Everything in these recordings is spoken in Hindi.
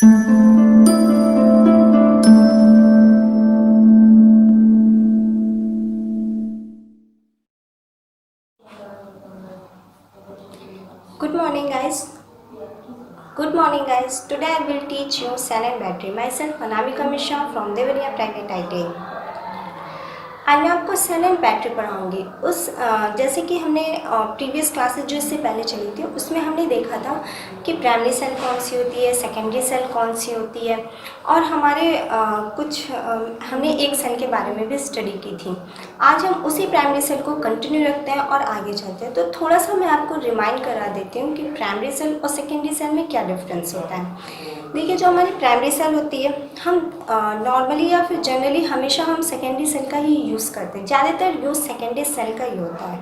Good morning, guys. Good morning, guys. Today I will teach you cell and battery. Myself, Anamika Mishra from Devariya Private ITI. आज मैं आपको सेल एंड बैटरी पढ़ाऊंगी। जैसे कि हमने प्रीवियस क्लासेस जो इससे पहले चली थी उसमें हमने देखा था कि प्राइमरी सेल कौन सी होती है, सेकेंडरी सेल कौन सी होती है, और हमने एक सेल के बारे में भी स्टडी की थी। आज हम उसी प्राइमरी सेल को कंटिन्यू रखते हैं और आगे चलते हैं। तो थोड़ा सा मैं आपको रिमाइंड करा देती हूँ कि प्राइमरी सेल और सेकेंडरी सेल में क्या डिफरेंस होता है। देखिए, जो हमारी प्राइमरी सेल होती है, हम नॉर्मली या फिर जनरली हमेशा हम सेकेंडरी सेल का ही यूज़ करते हैं। ज़्यादातर यूज़ सेकेंडरी सेल का ही होता है।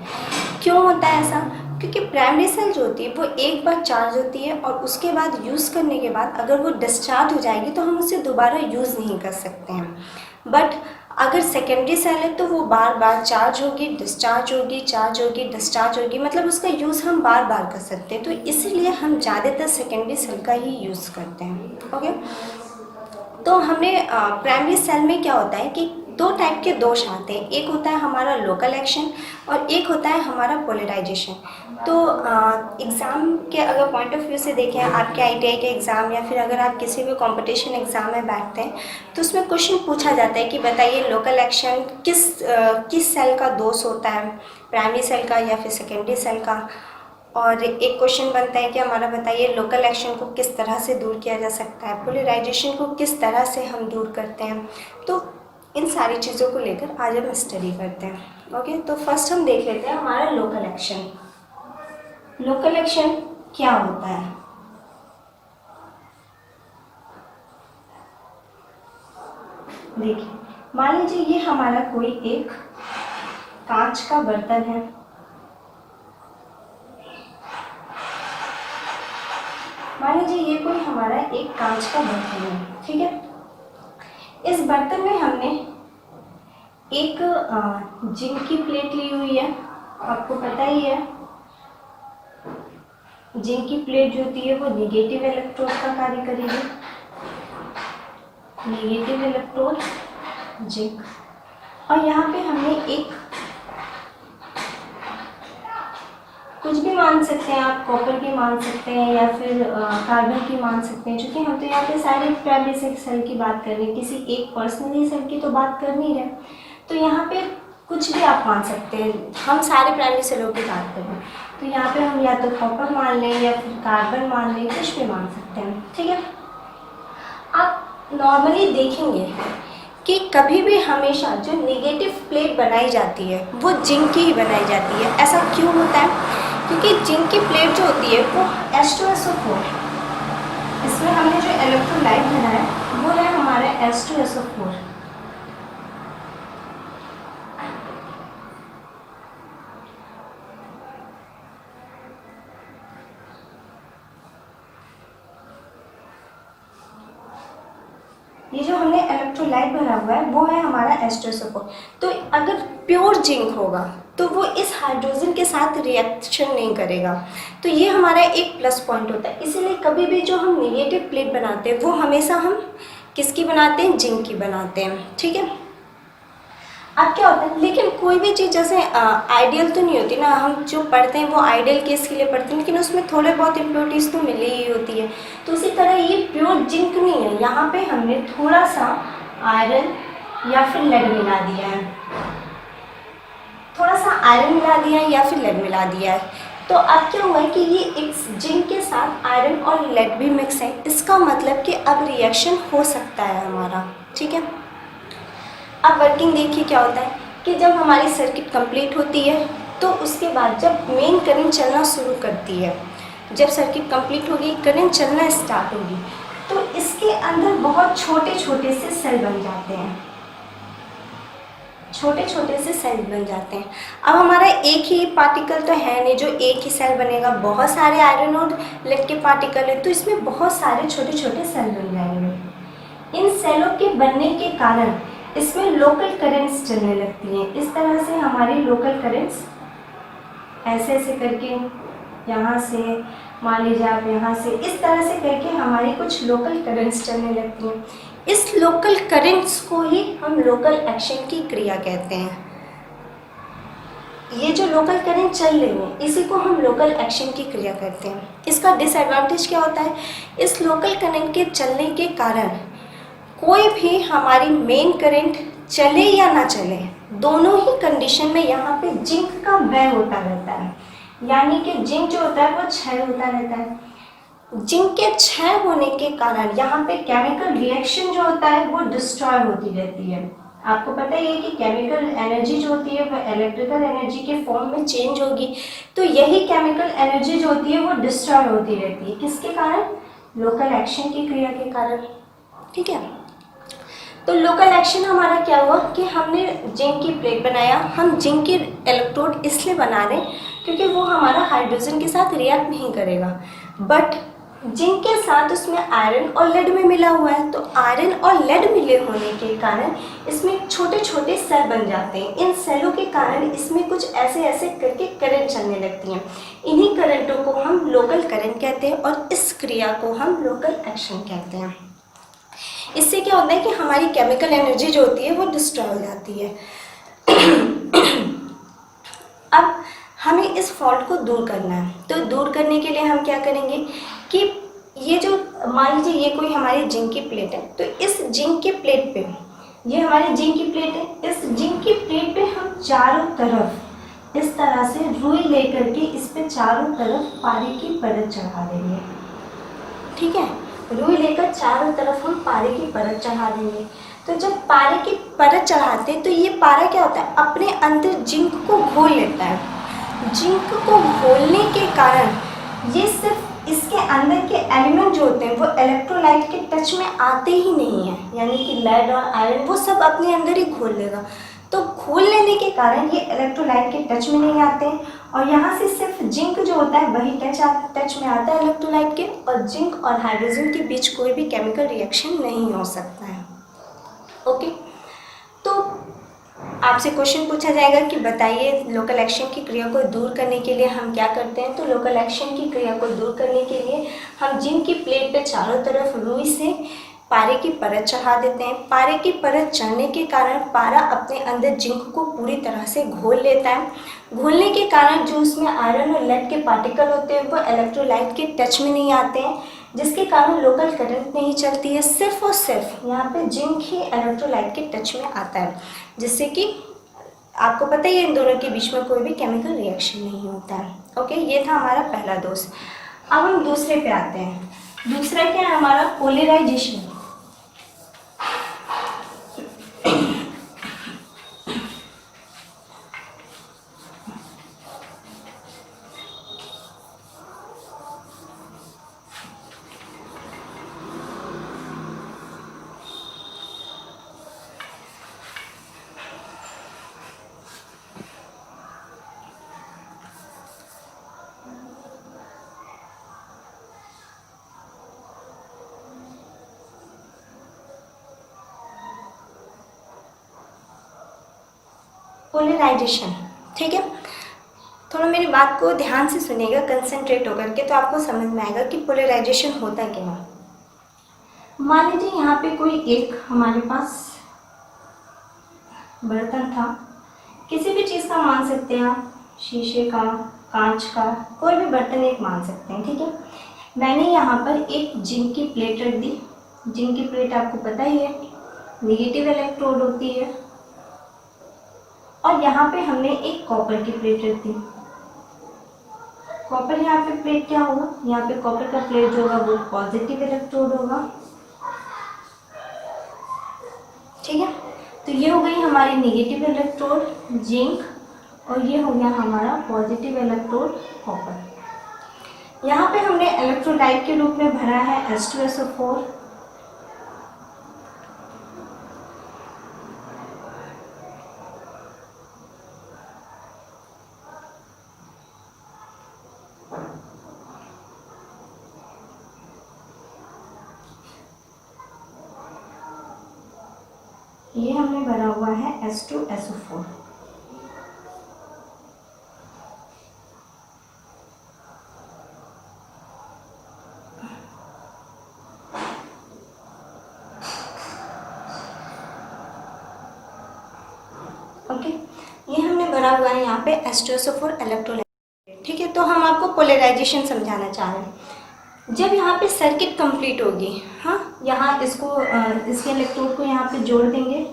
क्यों होता है ऐसा? क्योंकि प्राइमरी सेल जो होती है वो एक बार चार्ज होती है और उसके बाद यूज़ करने के बाद अगर वो डिस्चार्ज हो जाएगी तो हम उसे दोबारा यूज़ नहीं कर सकते हैं। बट अगर सेकेंडरी सेल है तो वो बार बार चार्ज होगी, डिस्चार्ज होगी, चार्ज होगी, डिस्चार्ज होगी, मतलब उसका यूज़ हम बार बार कर सकते हैं। तो इसीलिए हम ज़्यादातर सेकेंडरी सेल का ही यूज़ करते हैं। ओके, तो हमने प्राइमरी सेल में क्या होता है कि दो टाइप के दोष आते हैं। एक होता है हमारा लोकल एक्शन और एक होता है हमारा पोलराइजेशन। तो एग्ज़ाम के अगर पॉइंट ऑफ व्यू से देखें, आपके आईटीआई के एग्ज़ाम या फिर अगर आप किसी भी कंपटीशन एग्ज़ाम में बैठते हैं तो उसमें क्वेश्चन पूछा जाता है कि बताइए लोकल एक्शन किस सेल का दोष होता है, प्राइमरी सेल का या फिर सेकेंडरी सेल का। और एक क्वेश्चन बनता है कि हमारा बताइए लोकल एक्शन को किस तरह से दूर किया जा सकता है, पोलराइजेशन को किस तरह से हम दूर करते हैं। तो इन सारी चीज़ों को लेकर आज हम स्टडी करते हैं। ओके, तो फर्स्ट हम देख लेते हैं हमारा लोकल एक्शन। लोकल एक्शन क्या होता है? देखिए, मान लीजिए ये हमारा कोई एक कांच का बर्तन है। मान लीजिए ये कोई हमारा एक कांच का बर्तन है, ठीक है। इस बर्तन में हमने एक जिंक की प्लेट ली हुई है, आपको पता ही है जिंक की प्लेट जो होती है वो नेगेटिव इलेक्ट्रोड का कार्य करेगी। नेगेटिव इलेक्ट्रोड जिंक, और यहाँ पे हमने एक कुछ भी मान सकते हैं आप, कॉपर की मान सकते हैं या फिर कार्बन की मान सकते हैं, क्योंकि हम तो यहाँ पे सारे प्राइमरी सेल की बात कर रहे हैं, किसी एक पर्सनली सेल की तो बात कर नहीं रहे। तो यहाँ पे कुछ भी आप मान सकते हैं, हम सारे प्राइमरी सेलों की बात कर रहे हैं। तो यहाँ पे हम या तो कॉपर मान लें या फिर कार्बन मान लें, कुछ भी मान सकते हैं, ठीक है। आप नॉर्मली देखेंगे कि कभी भी हमेशा जो नेगेटिव प्लेट बनाई जाती है वो जिंक की ही बनाई जाती है। ऐसा क्यों होता है? क्योंकि जिंक की प्लेट जो होती है वो H2SO4, इसमें हमने जो इलेक्ट्रोलाइट भरा है वो है हमारा H2SO4। ये जो हमने इलेक्ट्रोलाइट भरा हुआ है वो है हमारा H2SO4। तो अगर प्योर जिंक होगा तो वो इस हाइड्रोजन के साथ रिएक्शन नहीं करेगा। तो ये हमारा एक प्लस पॉइंट होता है। इसीलिए कभी भी जो हम नेगेटिव प्लेट बनाते हैं वो हमेशा हम किसकी बनाते हैं? जिंक की बनाते हैं, ठीक है। अब क्या होता है, लेकिन कोई भी चीज़ जैसे आइडियल तो नहीं होती ना, हम जो पढ़ते हैं वो आइडियल केस के लिए पढ़ते हैं, लेकिन उसमें थोड़े बहुत इम्प्योरिटीज़ तो मिली ही होती है। तो उसी तरह ये प्योर जिंक नहीं है, यहाँ पे हमने थोड़ा सा आयरन या फिर लेड मिला दिया है, थोड़ा सा आयरन मिला दिया है या फिर लेड मिला दिया है। तो अब क्या हुआ है कि ये एक जिंक के साथ आयरन और लेड भी मिक्स है, इसका मतलब कि अब रिएक्शन हो सकता है हमारा, ठीक है। अब वर्किंग देखिए क्या होता है कि जब हमारी सर्किट कंप्लीट होती है तो उसके बाद जब मेन करंट चलना शुरू करती है, जब सर्किट कंप्लीट होगी, करंट चलना स्टार्ट होगी, तो इसके अंदर बहुत छोटे छोटे से सेल बन जाते हैं, छोटे छोटे से सेल बन जाते हैं। अब हमारा एक ही पार्टिकल तो है नहीं जो एक ही सेल बनेगा, बहुत सारे आयरन और लेड के पार्टिकल है, तो इसमें बहुत सारे छोटे छोटे सेल बन जाएंगे। इन सेलों के बनने के कारण इसमें लोकल करंट्स चलने लगती हैं। इस तरह से हमारी लोकल करंट्स ऐसे ऐसे करके यहाँ से मान लीजिए आप यहाँ से इस तरह से करके हमारी कुछ लोकल करंट्स चलने लगती हैं। इस लोकल करंट्स को ही हम लोकल एक्शन की क्रिया कहते हैं। ये जो लोकल करंट चल रही है इसी को हम लोकल एक्शन की क्रिया कहते हैं। इसका डिसएडवांटेज क्या होता है, इस लोकल करंट के चलने के कारण कोई भी हमारी मेन करंट चले या ना चले, दोनों ही कंडीशन में यहाँ पे जिंक का व्यय होता रहता है, यानी कि जिंक जो होता है वो क्षय होता रहता है। जिंक के क्षय होने के कारण यहाँ पे केमिकल रिएक्शन जो होता है वो डिस्ट्रॉय होती रहती है। आपको पता ही है कि केमिकल एनर्जी जो होती है वो इलेक्ट्रिकल एनर्जी के फॉर्म में चेंज होगी, तो यही केमिकल एनर्जी जो होती है वो डिस्ट्रॉय होती रहती है। किसके कारण, लोकल एक्शन की क्रिया के कारण। ठीक है, तो लोकल एक्शन हमारा क्या हुआ कि हमने जिंक की प्लेट बनाया। हम जिंक की इलेक्ट्रोड इसलिए बना रहे क्योंकि वो हमारा हाइड्रोजन के साथ रिएक्ट नहीं करेगा, बट जिंक के साथ उसमें आयरन और लेड में मिला हुआ है, तो आयरन और लेड मिले होने के कारण इसमें छोटे छोटे सेल बन जाते हैं। इन सेलों के कारण इसमें कुछ ऐसे ऐसे करके करंट चलने लगती हैं। इन्हीं करंटों को हम लोकल करंट कहते हैं और इस क्रिया को हम लोकल एक्शन कहते हैं। इससे क्या होता है कि हमारी केमिकल एनर्जी जो होती है वो डिस्ट्रॉय हो जाती है। अब हमें इस फॉल्ट को दूर करना है, तो दूर करने के लिए हम क्या करेंगे कि ये जो मान लीजिए ये कोई हमारी जिंक की प्लेट है, तो इस जिंक की प्लेट पे, ये हमारी जिंक की प्लेट है, इस जिंक की प्लेट पे हम चारों तरफ इस तरह से रुई लेकर के इस पे चारों तरफ पारे की परत चढ़ा देंगे। ठीक है, रुई लेकर चारों तरफ हम पारे की परत चढ़ा देंगे। तो जब पारे की परत चढ़ाते हैं तो ये पारा क्या होता है, अपने अंदर जिंक को घोल लेता है। जिंक को घोलने के कारण ये सिर्फ इसके अंदर के एलिमेंट जो होते हैं वो इलेक्ट्रोलाइट के टच में आते ही नहीं है, यानी कि लेड और आयरन वो सब अपने अंदर ही घोल लेगा। तो घोल लेने के कारण ये इलेक्ट्रोलाइट के टच में नहीं आते हैं और यहाँ से सिर्फ जिंक जो होता है वही टच में आता है इलेक्ट्रोलाइट के, और जिंक और हाइड्रोजन के बीच कोई भी केमिकल रिएक्शन नहीं हो सकता है। ओके, तो आपसे क्वेश्चन पूछा जाएगा कि बताइए लोकल एक्शन की क्रिया को दूर करने के लिए हम क्या करते हैं। तो लोकल एक्शन की क्रिया को दूर करने के लिए हम जिंक की प्लेट पे चारों तरफ रुई से पारे की परत चढ़ा देते हैं। पारे की परत चढ़ने के कारण पारा अपने अंदर जिंक को पूरी तरह से घोल लेता है। घोलने के कारण जो उसमें आयरन और लेड के पार्टिकल होते हैं वो इलेक्ट्रोलाइट के टच में नहीं आते हैं, जिसके कारण लोकल करंट नहीं चलती है। सिर्फ और सिर्फ यहाँ पे जिंक ही इलेक्ट्रोलाइट के टच में आता है, जिससे कि आपको पता ही है इन दोनों के बीच में कोई भी केमिकल रिएक्शन नहीं होता है। ओके, ये था हमारा पहला दोष। अब हम दूसरे पे आते हैं। दूसरा क्या है हमारा, पोलराइजेशन। पोलराइजेशन, ठीक है, थोड़ा मेरी बात को ध्यान से सुनिएगा, कंसंट्रेट होकर के, तो आपको समझ में आएगा कि पोलराइजेशन होता क्या है। मान लीजिए यहाँ पे कोई एक हमारे पास बर्तन था, किसी भी चीज़ का मान सकते हैं आप, शीशे का, कांच का, कोई भी बर्तन एक मान सकते हैं। ठीक है, मैंने यहाँ पर एक जिंक की प्लेट रख दी। जिंक की प्लेट आपको पता ही है निगेटिव इलेक्ट्रोड होती है, और यहाँ पे हमने एक कॉपर की प्लेट रख दी। कॉपर यहाँ पे प्लेट क्या होगा, यहाँ पे कॉपर का प्लेट जो होगा वो पॉजिटिव इलेक्ट्रोड होगा। ठीक है, तो ये हो गई हमारी नेगेटिव इलेक्ट्रोड जिंक, और ये हो गया हमारा पॉजिटिव इलेक्ट्रोड कॉपर। यहाँ पे हमने इलेक्ट्रोलाइट के रूप में भरा है H2SO4। ये हमने भरा हुआ है H2SO4। भरा हुआ है यहाँ पे H2SO4 इलेक्ट्रोलाइट। ठीक है, तो हम आपको पोलराइजेशन समझाना चाह रहे हैं। जब यहाँ पे सर्किट कंप्लीट होगी, हाँ, यहाँ इसको इसके इलेक्ट्रोड को यहाँ पे जोड़ देंगे।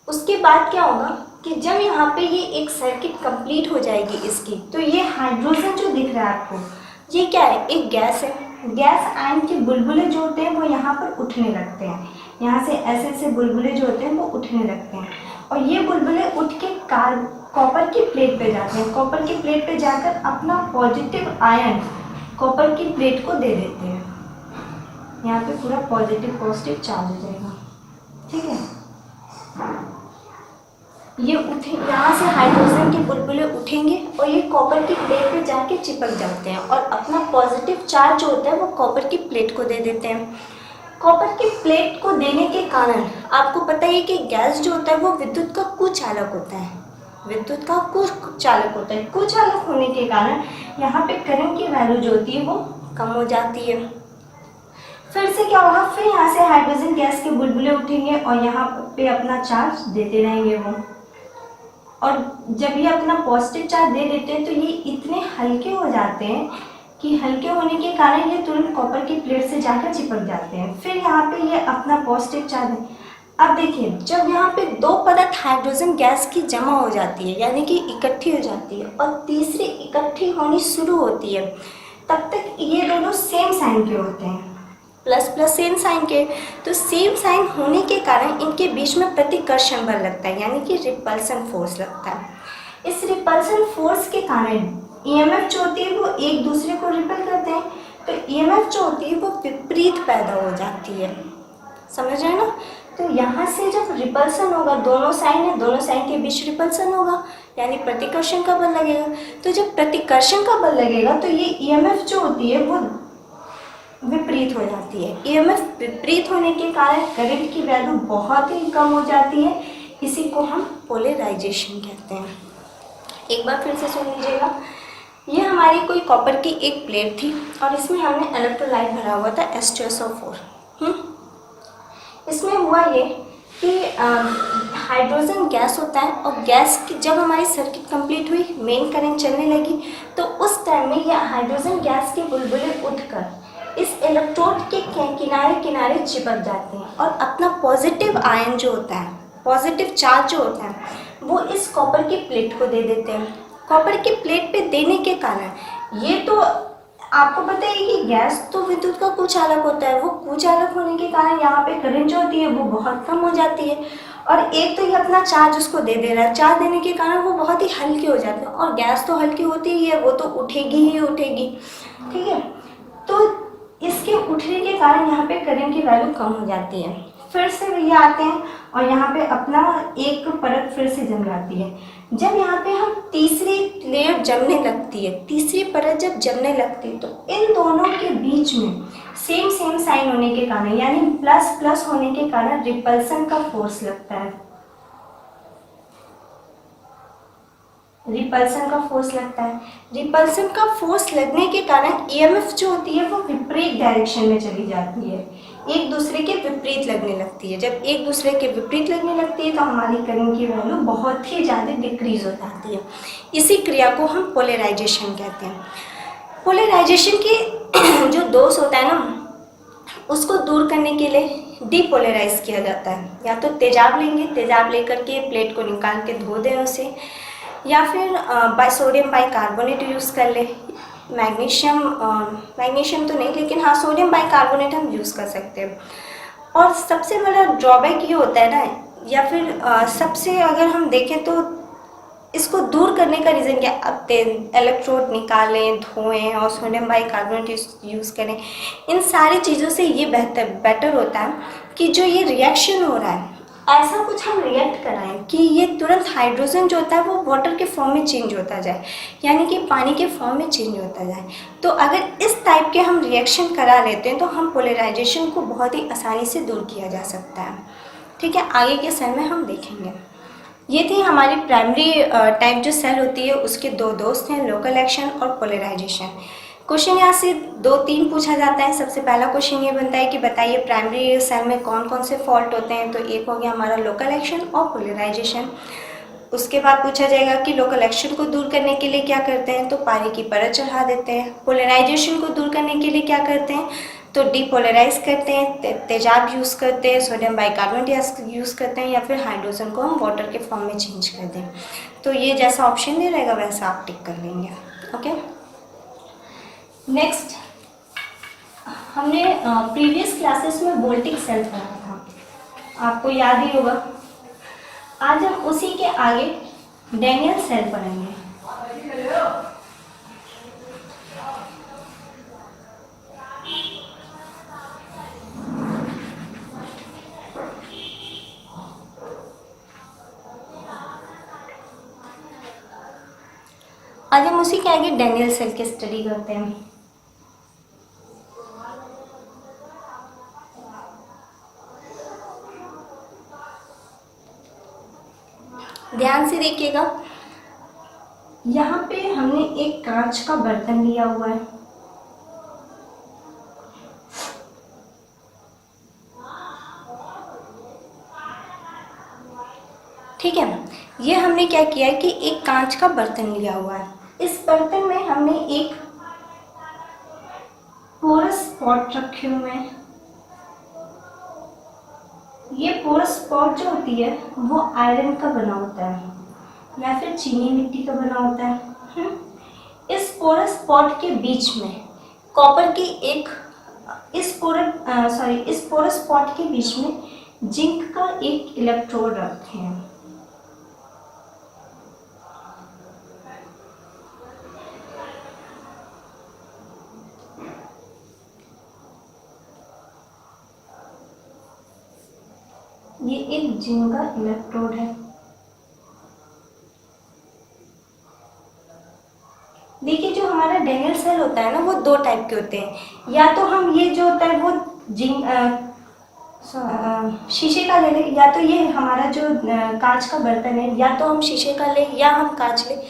उसके बाद क्या होगा कि जब यहाँ पे ये एक सर्किट कंप्लीट हो जाएगी इसकी, तो ये हाइड्रोजन जो दिख रहा है आपको, ये क्या है, एक गैस है। गैस आयन के बुलबुले जो होते हैं वो यहाँ पर उठने लगते हैं, यहाँ से ऐसे ऐसे बुलबुले जो होते हैं वो उठने लगते हैं, और ये बुलबुले उठ के कॉपर की प्लेट पे जाते हैं। कॉपर की प्लेट पे जाकर अपना पॉजिटिव आयन कॉपर की प्लेट को दे देते हैं। यहाँ पे पूरा पॉजिटिव पॉजिटिव चार्ज हो जाएगा। ठीक है, ये उठे, यहाँ से हाइड्रोजन के बुलबुले उठेंगे और ये कॉपर की प्लेट पे जाके चिपक जाते हैं और अपना पॉजिटिव चार्ज जो होता है वो कॉपर की प्लेट को दे देते हैं। कॉपर की प्लेट को देने के कारण आपको पता है कि गैस जो होता है वो विद्युत का कुचालक होता है। विद्युत का कुचालक होता है। कुचालक होने के कारण यहाँ पे करंट की वैल्यू जो होती है वो कम हो जाती है। फिर से क्या होगा, फिर यहाँ से हाइड्रोजन गैस के बुलबुले उठेंगे और यहाँ पे अपना चार्ज देते रहेंगे वो, और जब ये अपना पॉजिटिव चार्ज दे देते हैं तो ये इतने हल्के हो जाते हैं कि हल्के होने के कारण ये तुरंत कॉपर की प्लेट से जाकर चिपक जाते हैं। फिर यहाँ पे ये अपना पॉजिटिव चार्ज, अब देखिए जब यहाँ पे दो परत हाइड्रोजन गैस की जमा हो जाती है, यानी कि इकट्ठी हो जाती है, और तीसरी इकट्ठी होनी शुरू होती है, तब तक ये दोनों सेम साइन के होते हैं, प्लस प्लस सेम साइन के। तो सेम साइन होने के कारण इनके बीच में प्रतिकर्षण बल लगता है, यानी कि रिपल्सन फोर्स लगता है। इस रिपल्सन फोर्स के कारण ईएमएफ जो होती है वो एक दूसरे को रिपल करते हैं, तो ईएमएफ जो होती है वो विपरीत पैदा हो जाती है। समझ रहे हैं ना? तो यहाँ से जब रिपल्सन होगा, दोनों साइन है, दोनों साइन के बीच रिपल्सन होगा, यानी प्रतिकर्षण का बल लगेगा। तो जब प्रतिकर्षण का बल लगेगा तो ये ईएमएफ जो होती है वो विपरीत हो जाती है। ईएमएफ विपरीत होने के कारण करंट की वैल्यू बहुत ही कम हो जाती है। इसी को हम पोलराइजेशन कहते हैं। एक बार फिर से सुन लीजिएगा। ये हमारी कोई कॉपर की एक प्लेट थी और इसमें हमने इलेक्ट्रोलाइट भरा हुआ था H2SO4। इसमें हुआ ये कि हाइड्रोजन गैस होता है, और गैस की जब हमारी सर्किट कंप्लीट हुई, मेन करंट चलने लगी, तो उस टाइम में यह हाइड्रोजन गैस के बुलबुले उठकर इस इलेक्ट्रोड के किनारे किनारे चिपक जाते हैं और अपना पॉजिटिव आयन जो होता है, पॉजिटिव चार्ज जो होता है, वो इस कॉपर की प्लेट को दे देते हैं। कॉपर की प्लेट पे देने के कारण ये तो आपको पता है कि गैस तो विद्युत का कुचालक होता है, वो कुचालक होने के कारण यहाँ पे करंट जो होती है वो बहुत कम हो जाती है, और एक तो ये अपना चार्ज उसको दे दे रहा है, चार्ज देने के कारण वो बहुत ही हल्के हो जाते हैं, और गैस तो हल्की होती ही है, वो तो उठेगी ही उठेगी। ठीक है, तो इसके उठने के कारण यहाँ पे करंट की वैल्यू कम हो जाती है। फिर से ये आते हैं और यहाँ पे अपना एक परत फिर से जम जाती है। जब यहाँ पे हम तीसरी लेयर जमने लगती है, तीसरी परत जब जमने लगती है, तो इन दोनों के बीच में सेम सेम साइन होने के कारण, यानी प्लस प्लस होने के कारण रिपल्सन का फोर्स लगता है। रिपल्सन का फोर्स लगता है। रिपल्सन का फोर्स लगने के कारण ईएमएफ जो होती है वो विपरीत डायरेक्शन में चली जाती है, एक दूसरे के विपरीत लगने लगती है। जब एक दूसरे के विपरीत लगने लगती है तो हमारी करंट की वैल्यू बहुत ही ज़्यादा डिक्रीज हो जाती है। इसी क्रिया को हम पोलराइजेशन कहते हैं। पोलराइजेशन की जो दोष होता है ना, उसको दूर करने के लिए डीपोलराइज किया जाता है। या तो तेजाब लेंगे, तेजाब लेकर के प्लेट को निकाल के धो दें उसे, या फिर सोडियम बाइकार्बोनेट यूज़ कर ले। मैग्नीशियम तो नहीं, लेकिन हाँ सोडियम बाइकार्बोनेट हम यूज़ कर सकते हैं। और सबसे बड़ा ड्रॉबैक ये होता है ना, या फिर सबसे अगर हम देखें तो इसको दूर करने का रीज़न क्या, अब इलेक्ट्रोड निकालें, धोएं और सोडियम बाइकार्बोनेट यूज़ करें, इन सारी चीज़ों से ये बेटर होता है कि जो ये रिएक्शन हो रहा है, ऐसा कुछ हम रिएक्ट कराएं कि ये तुरंत हाइड्रोजन जो होता है वो वाटर के फॉर्म में चेंज होता जाए, यानी कि पानी के फॉर्म में चेंज होता जाए। तो अगर इस टाइप के हम रिएक्शन करा लेते हैं तो हम पोलराइजेशन को बहुत ही आसानी से दूर किया जा सकता है। ठीक है, आगे के सेल में हम देखेंगे। ये थी हमारी प्राइमरी टाइप जो सेल होती है, उसके दो दोस्त हैं, लोकल एक्शन और पोलराइजेशन। क्वेश्चन यहाँ से 2-3 पूछा जाता है। सबसे पहला क्वेश्चन ये बनता है कि बताइए प्राइमरी सेल में कौन कौन से फॉल्ट होते हैं। तो एक हो गया हमारा लोकल एक्शन और पोलराइजेशन। उसके बाद पूछा जाएगा कि लोकल एक्शन को दूर करने के लिए क्या करते हैं, तो पानी की परत चढ़ा देते हैं। पोलराइजेशन को दूर करने के लिए क्या करते हैं, तो डीपोलराइज करते हैं, तेजाब यूज़ करते हैं, सोडियम बाइकार्बोनेट यूज़ करते हैं, या फिर हाइड्रोजन को हम वाटर के फॉर्म में चेंज कर दें। तो ये जैसा ऑप्शन दे रहेगा वैसा आप टिक कर लेंगे। ओके, नेक्स्ट हमने प्रीवियस क्लासेस में वोल्टिक सेल पढ़ा था, आपको याद ही होगा। आज हम उसी के आगे डैनियल सेल पढ़ेंगे। आज हम उसी के आगे डैनियल सेल की स्टडी करते हैं। ध्यान से देखिएगा, यहाँ पे हमने एक कांच का बर्तन लिया हुआ है। ठीक है ना, ये हमने क्या किया है कि एक कांच का बर्तन लिया हुआ है। इस बर्तन में हमने एक पोरस पॉट रखे हुए हैं। ये पोरस पॉट जो होती है वो आयरन का बना होता है या फिर चीनी मिट्टी का बना होता है। इस पोरस पॉट के बीच में कॉपर की इस पोरस पॉट के बीच में जिंक का एक इलेक्ट्रोड रखे हैं। ये एक जिंक का इलेक्ट्रोड है। देखिए, जो हमारा डैनियल सेल होता है ना वो दो टाइप के होते हैं। या तो हम ये जो होता है वो शीशे का ले लें, या तो ये हमारा जो कांच का बर्तन है, या तो हम शीशे का लें या हम कांच लें,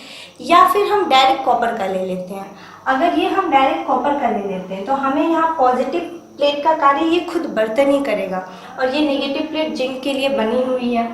या फिर हम डायरेक्ट कॉपर का ले लेते हैं। अगर ये हम डायरेक्ट कॉपर का ले लेते हैं तो हमें यहाँ पॉजिटिव प्लेट का कार्य ये खुद बर्तन ही करेगा, और ये नेगेटिव प्लेट जिंक के लिए बनी हुई है।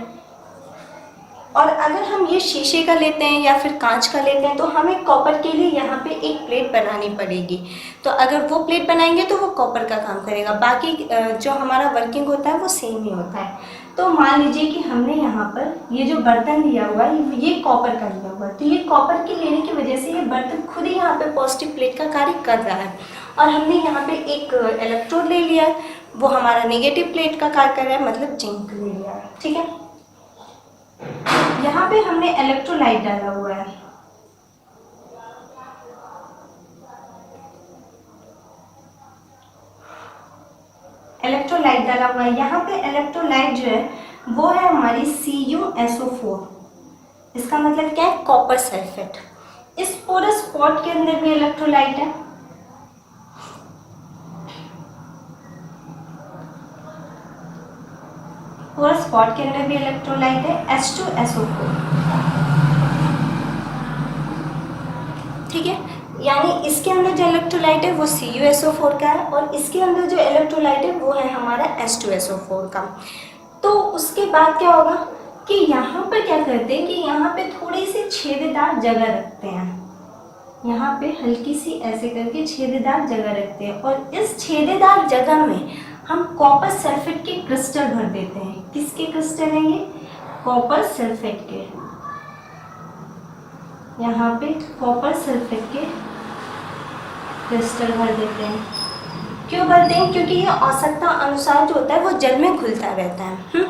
और अगर हम ये शीशे का लेते हैं या फिर कांच का लेते हैं तो हमें कॉपर के लिए यहाँ पे एक प्लेट बनानी पड़ेगी। तो अगर वो प्लेट बनाएंगे तो वो कॉपर का काम करेगा, बाकी जो हमारा वर्किंग होता है वो सेम ही होता है। तो मान लीजिए कि हमने यहाँ पर ये जो बर्तन लिया हुआ है ये कॉपर का लिया हुआ है, तो ये कॉपर के लेने की वजह से ये बर्तन खुद ही यहाँ पे पॉजिटिव प्लेट का कार्य कर रहा है। और हमने यहाँ पे एक इलेक्ट्रोड ले लिया है, वो हमारा नेगेटिव प्लेट का कार्य कर रहा है, मतलब जिंक ले लिया है। ठीक है, यहाँ पे हमने इलेक्ट्रोलाइट डाला हुआ है। इलेक्ट्रोलाइट डाला हुआ है। यहाँ पे इलेक्ट्रोलाइट जो है वो है हमारी CuSO4। इसका मतलब क्या है, कॉपर सल्फेट। इस पोरस पॉट के अंदर भी इलेक्ट्रोलाइट है। पोरस पॉट के अंदर भी इलेक्ट्रोलाइट है H2SO4। ठीक है, यानी इसके अंदर जो इलेक्ट्रोलाइट है वो CuSO4 का है, और इसके अंदर जो इलेक्ट्रोलाइट है वो है हमारा H2SO4 का। तो उसके बाद क्या होगा कि यहाँ पर क्या करते हैं कि यहाँ पे थोड़ी सी छेदेदार जगह रखते हैं। यहाँ पे हल्की सी ऐसे करके छेदेदार जगह रखते हैं, और इस छेदेदार जगह में हम कॉपर सल्फेट के क्रिस्टल भर देते हैं। किसके क्रिस्टल हैं ये, कॉपर सल्फेट के। यहाँ पे कॉपर सल्फेट के क्रिस्टल भर देते हैं। क्यों भरते हैं, क्योंकि ये आवश्यकता अनुसार जो होता है वो जल में घुलता रहता है।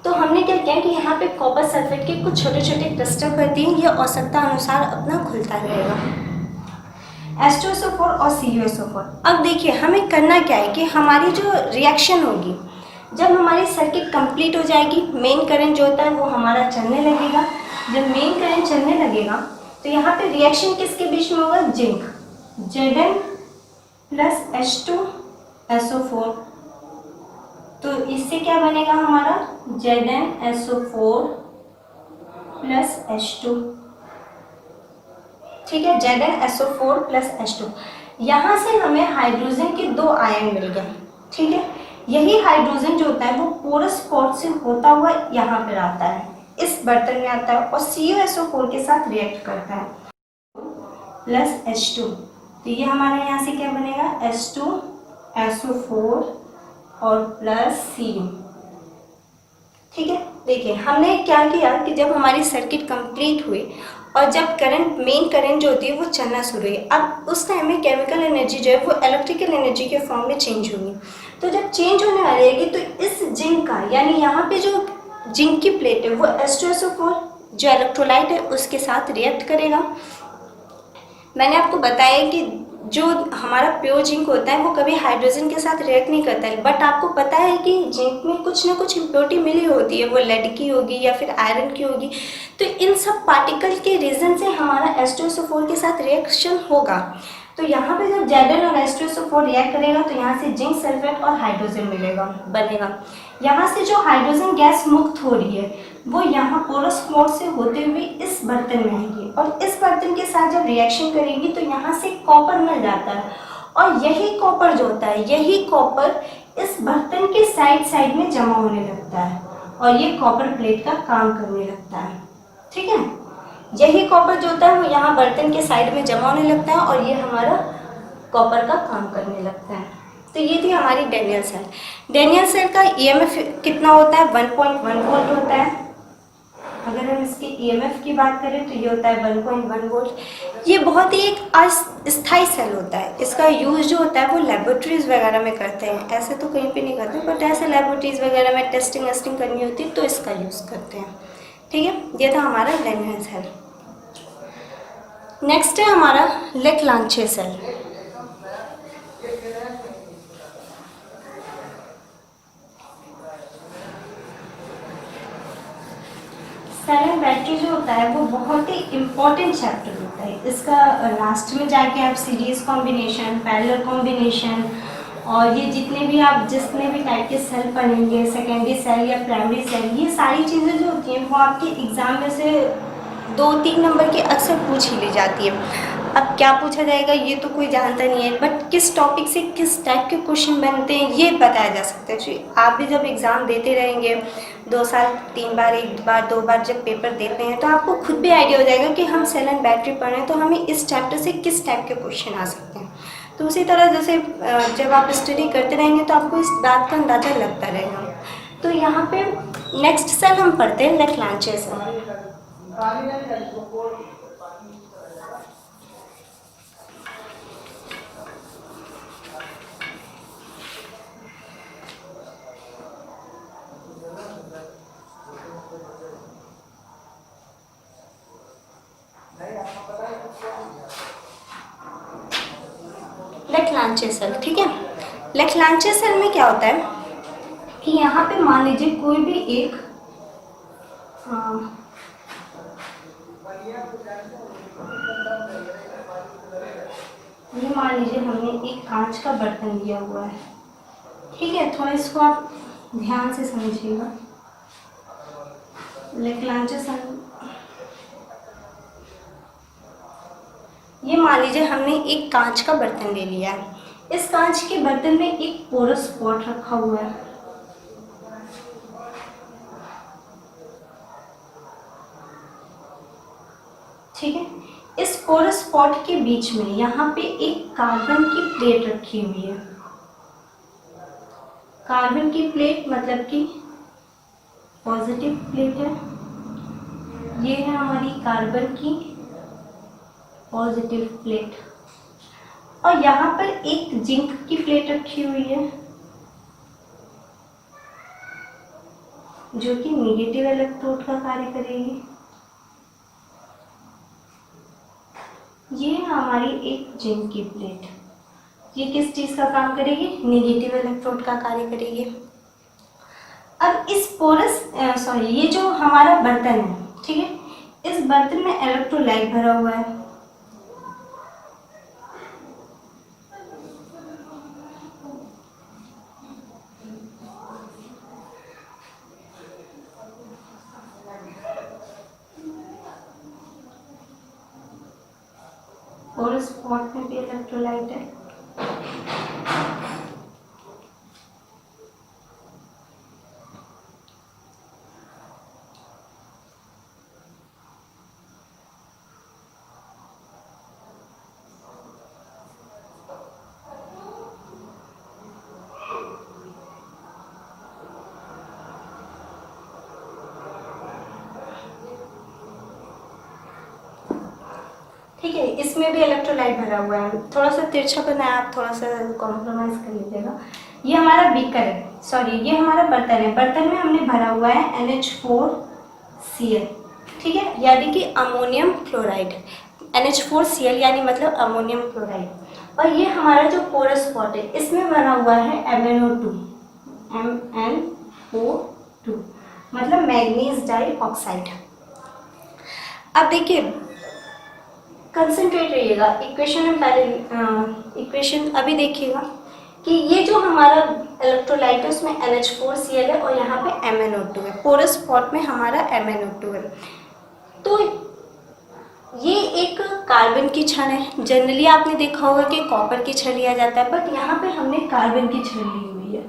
तो हमने क्या किया कि यहाँ पे कॉपर सल्फेट के कुछ छोटे छोटे क्रिस्टल भर दिए, ये आवश्यकता अनुसार अपना घुलता रहेगा। H2SO4 और CuSO4। अब देखिए हमें करना क्या है कि हमारी जो रिएक्शन होगी, जब हमारी सर्किट कंप्लीट हो जाएगी, मेन करंट जो होता है वो हमारा चलने लगेगा। जब मेन करंट चलने लगेगा तो यहाँ पे रिएक्शन किसके बीच में होगा, जिंक Zn प्लस H2SO4। तो इससे क्या बनेगा हमारा, ZnSO4 प्लस H2। ठीक है, ZnSO4 प्लस H2। यहाँ से हमें हाइड्रोजन के दो आयन मिल गए। ठीक है, यही हाइड्रोजन जो होता है वो पोरस पॉट से होता हुआ यहाँ पर आता है। इस बर्तन में आता है और CuSO4 के साथ रिएक्ट करता है प्लस H2। तो ये हमारा यहाँ से क्या बनेगा, H2SO4 और प्लस Cu। ठीक है, देखिए हमने क्या किया कि जब हमारी सर्किट कंप्लीट हुई और जब करंट, मेन करंट जो होती है वो चलना शुरू हुई, अब उस टाइम में केमिकल एनर्जी जो है वो इलेक्ट्रिकल एनर्जी के फॉर्म में चेंज होगी। तो जब चेंज होने वाली है तो इस जिंक का, यानी यहाँ पे जो जिंक की प्लेट है वो H2SO4 जो इलेक्ट्रोलाइट है उसके साथ रिएक्ट करेगा। मैंने आपको बताया कि जो हमारा प्योर जिंक होता है वो कभी हाइड्रोजन के साथ रिएक्ट नहीं करता है, बट आपको पता है कि जिंक में कुछ ना कुछ इम्प्योरिटी मिली होती है, वो लेड की होगी या फिर आयरन की होगी। तो इन सब पार्टिकल के रीजन से हमारा H2SO4 के साथ रिएक्शन होगा। तो यहाँ पे जब Zn और H2SO4 रिएक्ट करेगा तो यहाँ से जिंक सल्फेट और हाइड्रोजन बनेगा। यहाँ से जो हाइड्रोजन गैस मुक्त हो रही है वो यहाँ पोरस मोड से होते हुए इस बर्तन में आएगी और इस बर्तन के साथ जब रिएक्शन करेगी तो यहाँ से कॉपर मिल जाता है और यही कॉपर जो होता है, यही कॉपर इस बर्तन के साइड में जमा होने लगता है और ये कॉपर प्लेट का काम करने लगता है। ठीक है, यही कॉपर जो होता है वो यहाँ बर्तन के साइड में जमा होने लगता है और ये हमारा कॉपर का काम करने लगता है। तो ये थी हमारी डैनियल सेल। डैनियल सेल का EMF कितना होता है, 1.1 वोल्ट होता है। अगर हम इसके EMF की बात करें तो ये होता है 1.1 वोल्ट। ये बहुत ही एक अस्थायी सेल होता है। इसका यूज़ जो होता है वो लेबोरेटरीज वगैरह में करते हैं, ऐसे तो कहीं पे नहीं करते, बट ऐसे लेबोरेटरीज वगैरह में टेस्टिंग करनी होती है तो इसका यूज़ करते हैं। ठीक है, ये था हमारा डैनियल सेल। नेक्स्ट है हमारा लेक्लांचे सेल। सेल एंड बैटरी जो होता है वो बहुत ही इम्पोर्टेंट चैप्टर होता है। इसका लास्ट में जाके आप सीरीज कॉम्बिनेशन, पैरेलल कॉम्बिनेशन और ये जितने भी टाइप के सेल पढ़ेंगे, सेकेंडरी सेल या प्राइमरी सेल, ये सारी चीज़ें जो होती हैं वो आपके एग्ज़ाम में से 2-3 नंबर की अक्सर पूछ ही ली जाती है। अब क्या पूछा जाएगा ये तो कोई जानता नहीं है, बट किस टॉपिक से किस टाइप के क्वेश्चन बनते हैं ये बताया जा सकता है। तो आप भी जब एग्ज़ाम देते रहेंगे 2 साल 3 बार, 1 बार 2 बार जब पेपर देते हैं तो आपको खुद भी आइडिया हो जाएगा कि हम सेल एंड बैटरी पढ़ रहे हैं तो हमें इस चैप्टर से किस टाइप के क्वेश्चन आ सकते हैं। तो उसी तरह जैसे जब आप स्टडी करते रहेंगे तो आपको इस बात का अंदाज़ा लगता रहेगा। तो यहाँ पे नेक्स्ट सेल हम पढ़ते हैं लेक्लांचे सेल। लेक्लांचे सेल, ठीक है। लेक्लांचे सेल में क्या होता है कि यहाँ पे मान लीजिए कोई भी एक ये मान लीजिए हमने एक कांच का बर्तन लिया हुआ है, ठीक है। थोड़ा इसको आप ध्यान से समझिएगा। लेक्लांचे सेल, ये मान लीजिए हमने एक कांच का बर्तन ले लिया है। इस कांच के बर्तन में एक पोरस स्पॉट रखा हुआ है, ठीक है। इस पोरस स्पॉट के बीच में यहाँ पे एक कार्बन की प्लेट रखी हुई है। कार्बन की प्लेट मतलब कि पॉजिटिव प्लेट है। ये है हमारी कार्बन की पॉजिटिव प्लेट और यहाँ पर एक जिंक की प्लेट रखी हुई है जो कि नेगेटिव इलेक्ट्रोड का कार्य करेगी। ये है हमारी एक जिंक की प्लेट, ये किस चीज़ का काम करेगी, नेगेटिव इलेक्ट्रोड का कार्य करेगी। अब इस ये जो हमारा बर्तन है, ठीक है, इस बर्तन में इलेक्ट्रोलाइट भरा हुआ है। और स्पॉट में भी इलेक्ट्रोलाइट है। ठीक है, इसमें भी इलेक्ट्रोलाइट भरा हुआ है, थोड़ा सा तिरछा बनाया, आप थोड़ा सा कॉम्प्रोमाइज़ कर लीजिएगा। ये हमारा बीकर है, सॉरी ये हमारा बर्तन है, बर्तन में हमने भरा हुआ है NH4Cl, ठीक है, यानी कि अमोनियम क्लोराइड। NH4Cl यानी मतलब अमोनियम क्लोराइड। और ये हमारा जो पोरस स्पॉट है, इसमें भरा हुआ है MnO2, MnO2 मतलब मैग्नीज डाइऑक्साइड। अब देखिए, कंसंट्रेट रहिएगा, इक्वेशन में पहले इक्वेशन अभी देखिएगा कि ये जो हमारा इलेक्ट्रोलाइट है उसमें NH4Cl है और यहाँ पे MnO2 है, पोरस स्पॉट में हमारा MnO2 है। तो ये एक कार्बन की छड़ है, जनरली आपने देखा होगा कि कॉपर की छड़ लिया जाता है, बट यहाँ पे हमने कार्बन की छड़ ली हुई है।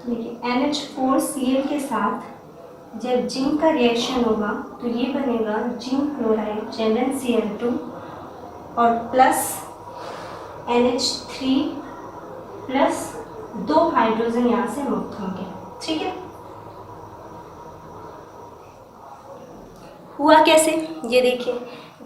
देखिए NH4Cl के साथ जब जिंक का रिएक्शन होगा तो ये बनेगा जिंक क्लोराइड ZnCl2 और प्लस NH3 प्लस 2 हाइड्रोजन यहाँ से मुक्त होंगे, ठीक है। हुआ कैसे, ये देखिए,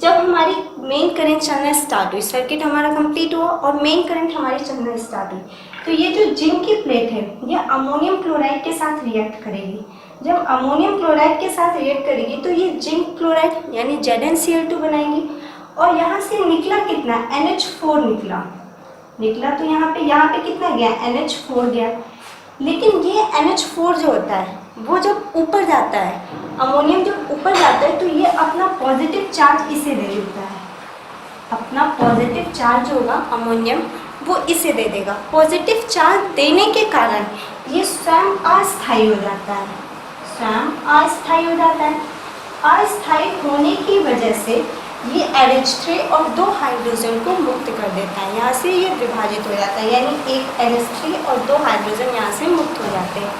जब हमारी मेन करंट चलना स्टार्ट हुई, सर्किट हमारा कंप्लीट हुआ और मेन करंट हमारी चलना स्टार्ट हुई, तो ये जो जिंक की प्लेट है ये अमोनियम क्लोराइड के साथ रिएक्ट करेगी। जब अमोनियम क्लोराइड के साथ रिएक्ट करेगी तो ये जिंक क्लोराइड यानी ZnCl2 बनाएंगी और यहाँ से निकला कितना, NH4 निकला तो यहाँ पे कितना गया, NH4 गया। लेकिन ये NH4 जो होता है वो जब ऊपर जाता है, अमोनियम जब ऊपर जाता है तो ये अपना पॉजिटिव चार्ज इसे दे देता है, अपना पॉजिटिव चार्ज होगा अमोनियम वो इसे दे देगा। पॉजिटिव चार्ज देने के कारण ये स्वयं अस्थायी हो जाता है, स्वयं अस्थायी हो जाता है। अस्थायी होने की वजह से ये NH3 और 2 हाइड्रोजन को मुक्त कर देता है, यहाँ से ये विभाजित हो जाता है, यानी एक NH3 और 2 हाइड्रोजन यहाँ से मुक्त हो जाते हैं।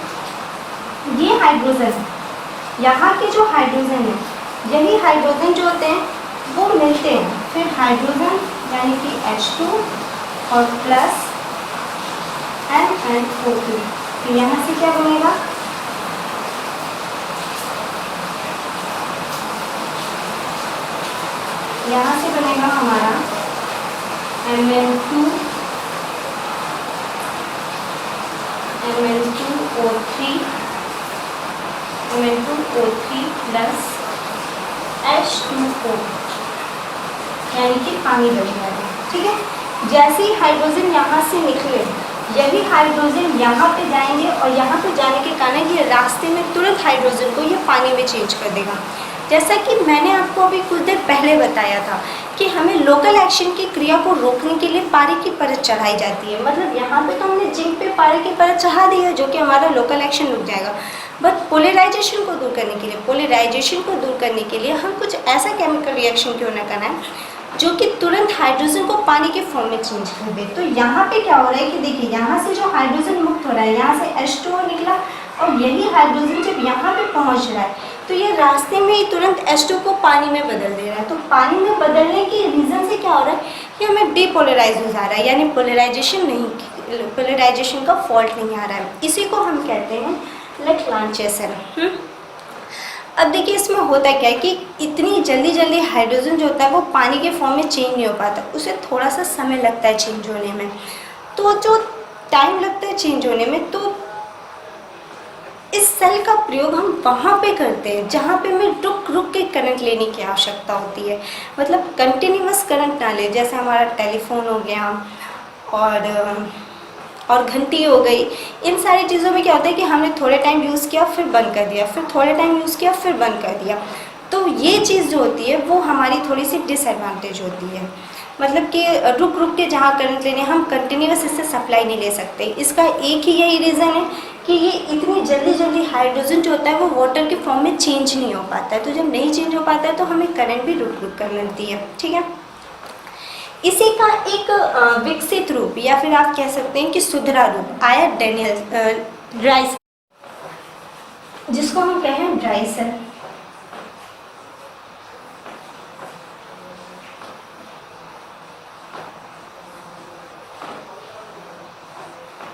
ये हाइड्रोजन, यहाँ के जो हाइड्रोजन है, यही हाइड्रोजन जो होते हैं वो मिलते हैं फिर हाइड्रोजन यानी कि H2 और प्लस MnO2, तो यहाँ से क्या बनेगा, यहाँ से बनेगा हमारा Mn2O3 प्लस H2O यानी कि पानी बन जाएगा, ठीक है। जैसे ही हाइड्रोजन यहाँ से निकले, यही हाइड्रोजन यहाँ पे जाएंगे और यहाँ पे जाने के कारण ये रास्ते में तुरंत हाइड्रोजन को ये पानी में चेंज कर देगा। जैसा कि मैंने आपको अभी कुछ देर पहले बताया था कि हमें लोकल एक्शन की क्रिया को रोकने के लिए पारे की परत चढ़ाई जाती है, मतलब यहाँ पे तो हमने जिंक पे पारे की परत चढ़ा दी है जो कि हमारा लोकल एक्शन रुक जाएगा। बट पोलराइजेशन को दूर करने के लिए हम कुछ ऐसा केमिकल रिएक्शन क्यों ना कराएं जो कि तुरंत हाइड्रोजन को पानी के फॉर्म में चेंज कर दे। तो यहाँ पे क्या हो रहा है कि देखिए, यहाँ से जो हाइड्रोजन मुक्त हो रहा है, यहाँ से H2O निकला और यही हाइड्रोजन जब यहाँ पे पहुँच रहा है तो ये रास्ते में ही तुरंत H2 को पानी में बदल दे रहा है। तो पानी में बदलने के रीज़न से क्या हो रहा है कि हमें डीपोलराइज हो जा रहा है, यानी पोलराइजेशन का फॉल्ट नहीं आ रहा है। इसी को हम कहते हैं लैक्लांचेसन। अब देखिए, इसमें होता क्या है कि इतनी जल्दी हाइड्रोजन जो होता है वो पानी के फॉर्म में चेंज नहीं हो पाता, उसे थोड़ा सा समय लगता है चेंज होने में। तो जो टाइम लगता है चेंज होने में, तो इस सेल का प्रयोग हम वहाँ पे करते हैं जहाँ पे हमें रुक के करंट लेने की आवश्यकता होती है, मतलब कंटिन्यूअस करंट ना ले। जैसे हमारा टेलीफोन हो गया और घंटी हो गई, इन सारी चीज़ों में क्या होता है कि हमने थोड़े टाइम यूज़ किया फिर बंद कर दिया, फिर थोड़े टाइम यूज़ किया फिर बंद कर दिया। तो ये चीज़ जो होती है वो हमारी थोड़ी सी डिसएडवांटेज होती है, मतलब कि रुक के जहाँ करंट लेने, हम कंटिन्यूअस इससे सप्लाई नहीं ले सकते। इसका एक ही यही रीज़न है कि ये इतनी जल्दी हाइड्रोजन जो होता है वो वाटर के फॉर्म में चेंज नहीं हो पाता है। तो जब नहीं चेंज हो पाता है तो हमें करंट भी रुक कर मिलती है, ठीक है। इसी का एक विकसित रूप या फिर आप कह सकते हैं कि सुधरा रूप आया ड्राई, जिसको हम कहें ड्राई सेल।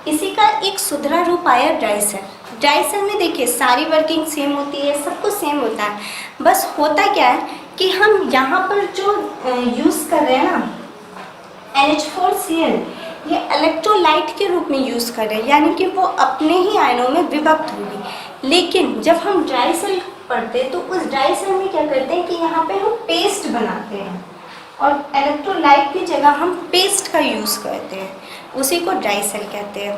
इसी का एक सुधरा रूप आया ड्राई सेल। ड्राई सेल में देखिए सारी वर्किंग सेम होती है, सब कुछ सेम होता है, बस होता क्या है कि हम यहाँ पर जो यूज़ कर रहे हैं ना NH4Cl, ये इलेक्ट्रोलाइट के रूप में यूज़ कर रहे हैं, यानी कि वो अपने ही आयनों में विभक्त होगी। लेकिन जब हम ड्राई सेल पढ़ते हैं तो उस ड्राई सेल में क्या करते हैं कि यहाँ पे हम पेस्ट बनाते हैं और इलेक्ट्रोलाइट की जगह हम पेस्ट का यूज़ करते हैं, उसी को ड्राई सेल कहते हैं।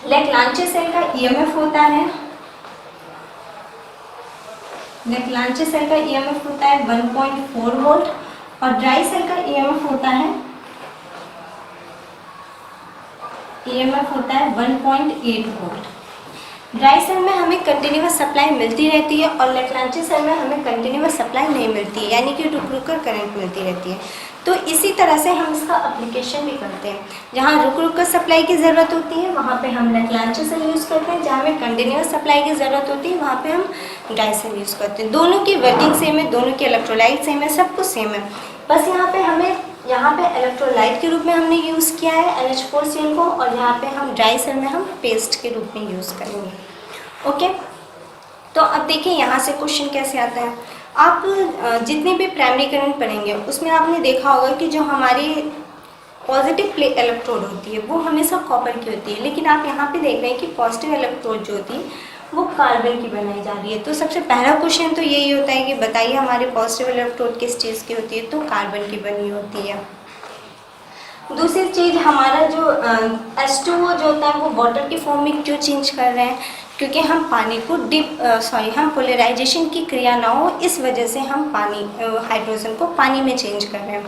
लेक्लांचे सेल का EMF होता है, लेक्लांचे सेल का EMF होता है 1.4 वोल्ट और ड्राई सेल का EMF होता है 1.8 वोल्ट। ड्राई सेल में हमें कंटिन्यूअस सप्लाई मिलती रहती है और लेक्लांचे सेल में हमें कंटिन्यूअस सप्लाई नहीं मिलती है, यानी कि रुक रुक कर करंट मिलती रहती है। तो इसी तरह से हम इसका एप्लीकेशन भी करते हैं। जहाँ रुक रुक कर सप्लाई की ज़रूरत होती है वहाँ पे हम लेक्लांचे सेल यूज़ करते हैं, जहाँ हमें कंटिन्यूअस सप्लाई की ज़रूरत होती है वहाँ पे हम ड्राई सेल यूज़ करते हैं। दोनों की वर्किंग सेम है, दोनों की इलेक्ट्रोलाइट सेम है, सब कुछ सेम है, बस यहाँ पे इलेक्ट्रोलाइट के रूप में हमने यूज़ किया है NH4Cl को, और यहाँ पे हम ड्राई सेल में हम पेस्ट के रूप में यूज़ करेंगे। ओके, तो अब देखिए यहाँ से क्वेश्चन कैसे आता है। आप जितने भी प्राइमरी करंट पढ़ेंगे उसमें आपने देखा होगा कि जो हमारी पॉजिटिव प्लेट इलेक्ट्रोड होती है वो हमेशा कॉपर की होती है, लेकिन आप यहाँ पे देख रहे हैं कि पॉजिटिव इलेक्ट्रोड जो होती है वो कार्बन की बनाई जा रही है। तो सबसे पहला क्वेश्चन तो यही होता है कि बताइए हमारी पॉजिटिव इलेक्ट्रोड किस चीज़ की होती है, तो कार्बन की बनी होती है। दूसरी चीज़, हमारा जो H2O जो होता है वो वाटर की फॉर्म में क्यों चेंज कर रहे हैं, क्योंकि हम पानी को हम पोलराइजेशन की क्रिया ना हो इस वजह से हम हाइड्रोजन को पानी में चेंज कर रहे हैं।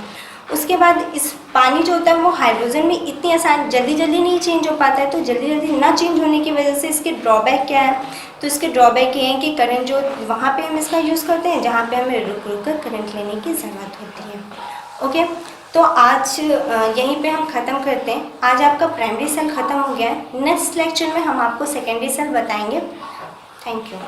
उसके बाद इस पानी जो होता है वो हाइड्रोजन में इतनी आसान जल्दी नहीं चेंज हो पाता है, तो जल्दी ना चेंज होने की वजह से इसके ड्रॉबैक क्या है, तो इसके ड्रॉबैक ये हैं कि करंट जो वहाँ पे हम इसका यूज़ करते हैं जहाँ पे हमें रुक कर करंट लेने की ज़रूरत होती है। ओके, तो आज यहीं पे हम ख़त्म करते हैं। आज आपका प्राइमरी सेल ख़त्म हो गया है। नेक्स्ट लेक्चर में हम आपको सेकेंडरी सेल बताएंगे। Thank you.